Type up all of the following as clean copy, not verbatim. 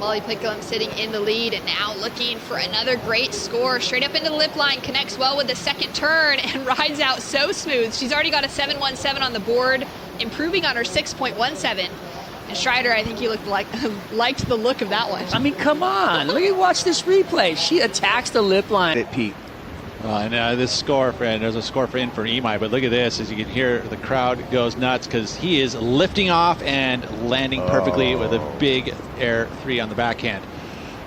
Molly Picklum sitting in the lead and now looking for another great score. Straight up into the lip line, connects well with the second turn and rides out so smooth. She's already got a 7.17 on the board, improving on her 6.17. And Strider, I think he liked the look of that one. I mean, come on. Watch this replay. She attacks the lip line. Pete. And this score, and there's a score for Imai, but look at this. As you can hear, the crowd goes nuts because he is lifting off and landing perfectly with a big air 3 on the backhand.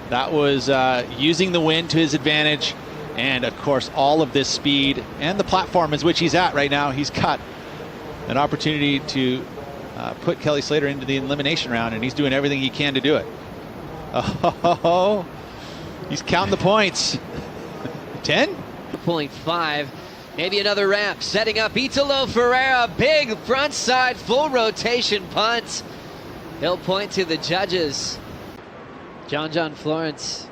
That was using the wind to his advantage, and of course all of this speed and the platform is which he's at right now. He's got an opportunity to put Kelly Slater into the elimination round, and he's doing everything he can to do it. Oh, he's counting the points. 10? Pulling 5, maybe another ramp, setting up Italo Ferreira, big front side full rotation punt. He'll point to the judges. John Florence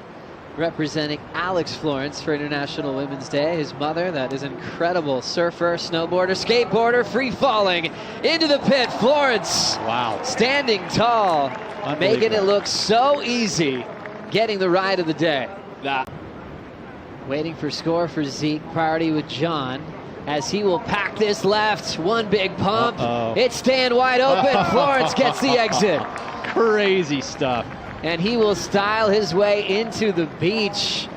representing Alex Florence for International Women's Day. His mother, that is incredible surfer, snowboarder, skateboarder, free falling into the pit. Florence, wow, standing tall, making it look so easy, getting the ride of the day. Waiting for score for Zeke, priority with John, as he will pack this left. One big pump. It's staying wide open. Florence gets the exit. Crazy stuff. And he will style his way into the beach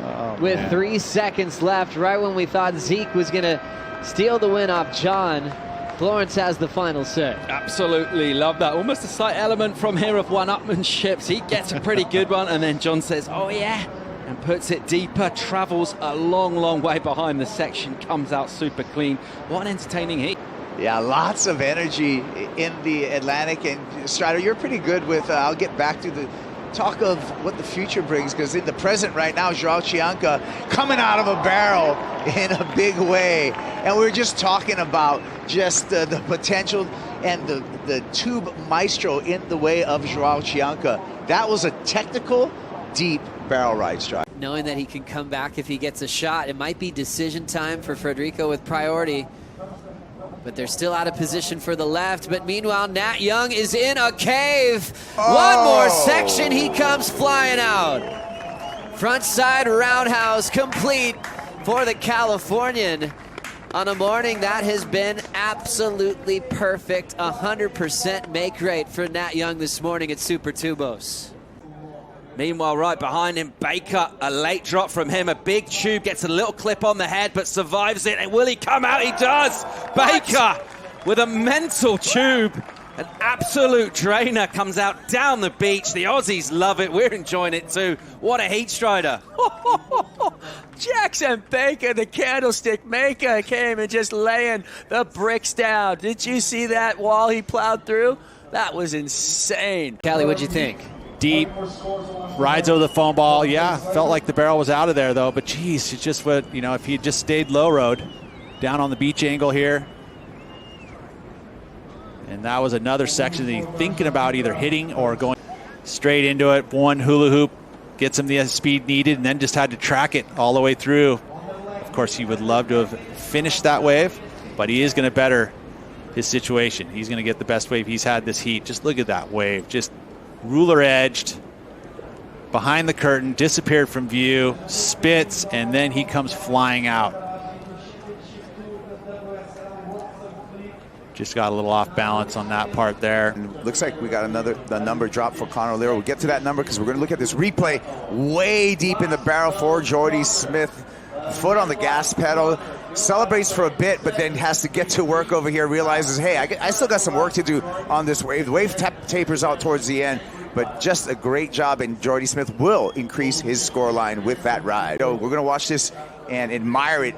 with 3 seconds left. Right when we thought Zeke was going to steal the win off John, Florence has the final say. Absolutely love that. Almost a slight element from here of one-upmanship. He gets a pretty good one, and then John says, oh yeah, and puts it deeper, travels a long way behind the section, comes out super clean. What an entertaining heat. Yeah, lots of energy in the Atlantic. And Strider, you're pretty good with, I'll get back to the talk of what the future brings, because in the present right now, Joao Chianca coming out of a barrel in a big way. And we were just talking about just the potential and the tube maestro in the way of Joao Chianca. That was a technical, deep barrel ride strike. Knowing that he can come back if he gets a shot, it might be decision time for Frederico with priority. But they're still out of position for the left. But meanwhile, Nat Young is in a cave. One more section, he comes flying out. Front side roundhouse complete for the Californian on a morning that has been absolutely perfect. 100% make rate for Nat Young this morning at Super Tubos. Meanwhile, right behind him, Baker, a late drop from him. A big tube, gets a little clip on the head, but survives it. And will he come out? He does. Baker with a mental tube. An absolute drainer comes out down the beach. The Aussies love it. We're enjoying it too. What a heat, Strider. Jackson Baker, the candlestick maker, came and just laying the bricks down. Did you see that while he plowed through? That was insane. Callie, what'd you think? Deep, rides over the foam ball. Yeah, felt like the barrel was out of there though, but geez, it's just what, you know, if he had just stayed low road down on the beach angle here. And that was another section that he's thinking about either hitting or going straight into it. One hula hoop gets him the speed needed, and then just had to track it all the way through. Of course, he would love to have finished that wave, but he is going to better his situation. He's going to get the best wave he's had this heat. Just look at that wave, just ruler edged, behind the curtain, disappeared from view, spits, and then he comes flying out. Just got a little off balance on that part there. And looks like we got the number drop for Connor Lero. We'll get to that number because we're going to look at this replay way deep in the barrel for Jordy Smith. Foot on the gas pedal, celebrates for a bit, but then has to get to work over here, realizes, hey, I still got some work to do on this wave. The wave tapers out towards the end, but just a great job, and Jordy Smith will increase his score line with that ride. So we're going to watch this and admire it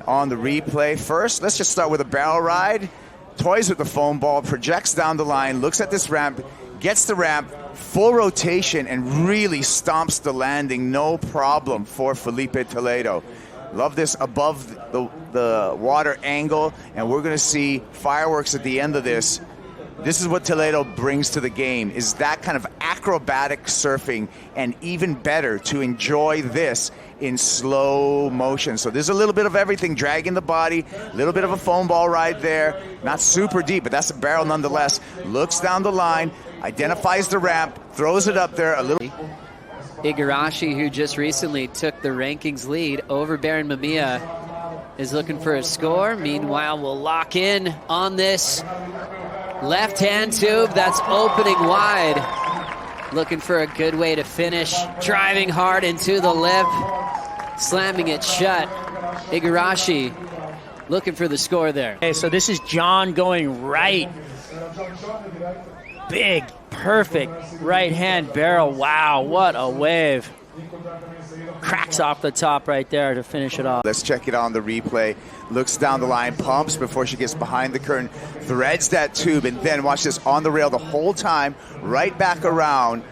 on the replay. First, let's just start with a barrel ride. Toys with the foam ball, projects down the line, looks at this ramp, gets the ramp, full rotation, and really stomps the landing, no problem for Felipe Toledo. Love this above the water angle, and we're going to see fireworks at the end of this. This is what Toledo brings to the game, is that kind of acrobatic surfing, and even better to enjoy this in slow motion. So there's a little bit of everything, dragging the body, a little bit of a foam ball ride there, not super deep, but that's a barrel nonetheless. Looks down the line, identifies the ramp, throws it up there a little. Igarashi, who just recently took the rankings lead over Baron Mamiya, is looking for a score. Meanwhile, we'll lock in on this left-hand tube that's opening wide. Looking for a good way to finish. Driving hard into the lip, slamming it shut. Igarashi looking for the score there. Okay, so this is John going right. Big, perfect right-hand barrel. Wow, what a wave. Cracks off the top right there to finish it off. Let's check it on the replay. Looks down the line, pumps before she gets behind the curtain, threads that tube, and then watch this, on the rail the whole time, right back around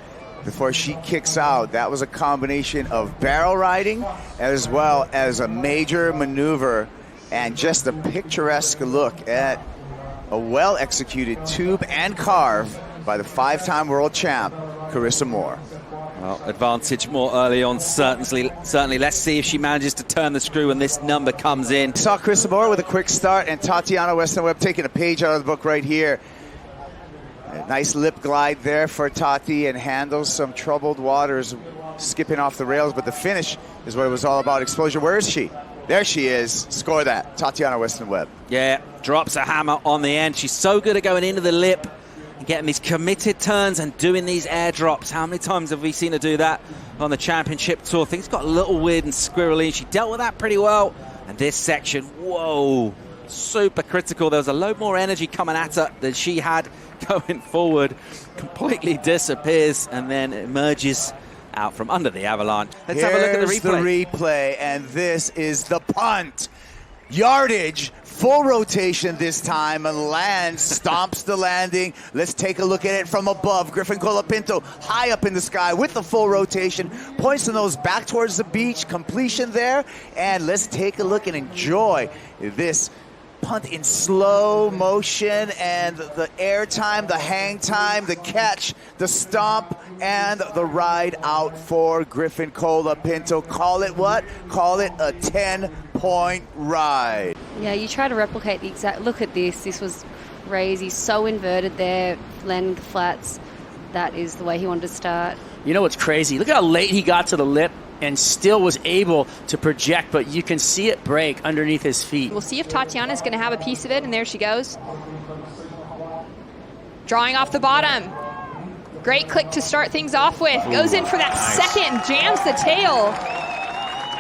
before she kicks out. That was a combination of barrel riding as well as a major maneuver and just a picturesque look at a well-executed tube and carve by the 5-time world champ, Carissa Moore. Well, advantage more early on, certainly. Let's see if she manages to turn the screw when this number comes in. Saw Carissa Moore with a quick start, and Tatiana Weston-Webb taking a page out of the book right here. A nice lip glide there for Tati, and handles some troubled waters, skipping off the rails, but the finish is what it was all about. Explosion, where is she? There she is. Score that, Tatiana Weston-Webb. Yeah, drops a hammer on the end. She's so good at going into the lip and getting these committed turns and doing these airdrops. How many times have we seen her do that on the championship tour? Things got a little weird and squirrely. She dealt with that pretty well. And this section, whoa, super critical. There was a lot more energy coming at her than she had going forward. Completely disappears and then emerges out from under the avalanche. Let's have a look at the replay. Here's the replay, and this is the punt. Yardage, full rotation this time, and lands, stomps the landing. Let's take a look at it from above. Griffin Colapinto high up in the sky with the full rotation, points the nose back towards the beach, completion there, and let's take a look and enjoy this punt in slow motion, and the air time, the hang time, the catch, the stomp, and the ride out for Griffin Colapinto. Call it what? Call it a 10-point ride. Yeah, you try to replicate the exact... Look at this. This was crazy. So inverted there, landing the flats. That is the way he wanted to start. You know what's crazy? Look how late he got to the lip and still was able to project, but you can see it break underneath his feet. We'll see if Tatiana's going to have a piece of it, and there she goes. Drawing off the bottom. Great click to start things off with. Goes in for that second, jams the tail.